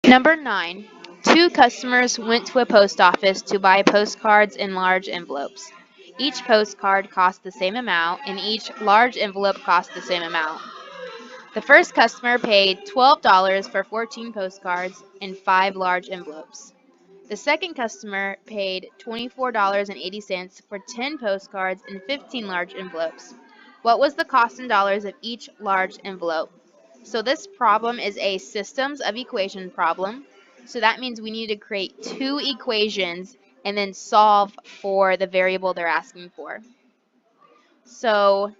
Number 9. Two customers went to a post office to buy postcards in large envelopes. Each postcard cost the same amount, and each large envelope cost the same amount. The first customer paid $12 for 14 postcards and 5 large envelopes. The second customer paid $24.80 for 10 postcards and 15 large envelopes. What was the cost in dollars of each large envelope? So this problem is a systems of equation problem. So that means we need to create two equations and then solve for the variable they're asking for. So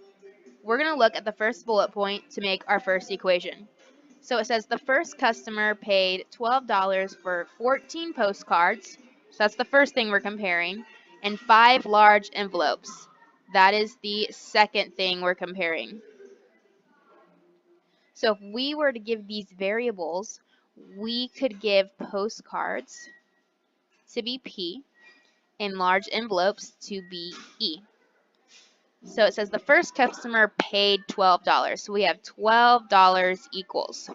we're going to look at the first bullet point to make our first equation. So it says the first customer paid $12 for 14 postcards. So that's the first thing we're comparing. And 5 large envelopes. That is the second thing we're comparing. So if we were to give these variables, we could give postcards to be P and large envelopes to be E. So it says the first customer paid $12. So we have $12 equals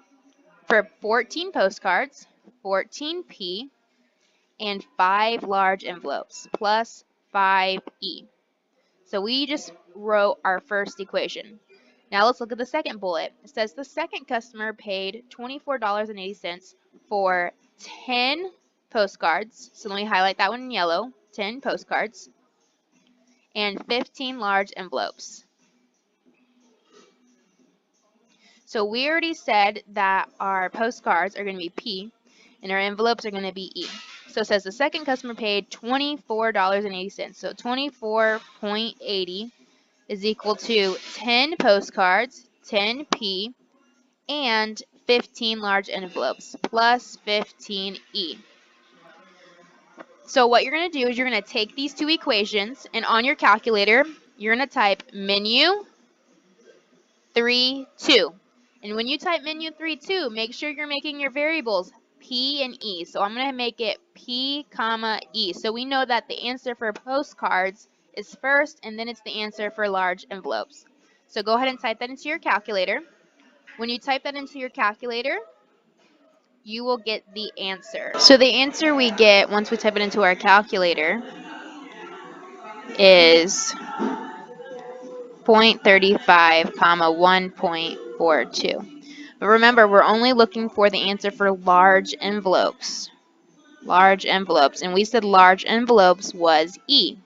for 14 postcards, 14P, and 5 large envelopes plus 5E. So we just wrote our first equation. Now let's look at the second bullet. It says the second customer paid $24.80 for 10 postcards. So let me highlight that one in yellow, 10 postcards, and 15 large envelopes. So we already said that our postcards are going to be P and our envelopes are going to be E. So it says the second customer paid $24.80. So 24.80 is equal to 10 postcards, 10P, and 15 large envelopes, plus 15E. So what you're going to do is you're going to take these two equations, and on your calculator, you're going to type menu 3, 2. And when you type menu 3, 2, make sure you're making your variables P and E. So I'm going to make it P, comma, E. So we know that the answer for postcards is first, and then it's the answer for large envelopes. So go ahead and type that into your calculator. When you type that into your calculator, you will get the answer. So the answer we get once we type it into our calculator is 0.35, 1.42. But remember, we're only looking for the answer for large envelopes. Large envelopes. And we said large envelopes was E.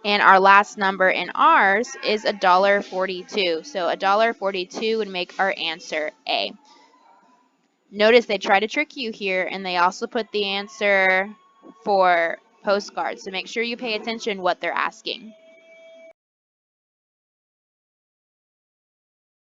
And our last number in ours is $1.42. So $1.42 would make our answer A. Notice they try to trick you here, and they also put the answer for postcards. So make sure you pay attention what they're asking.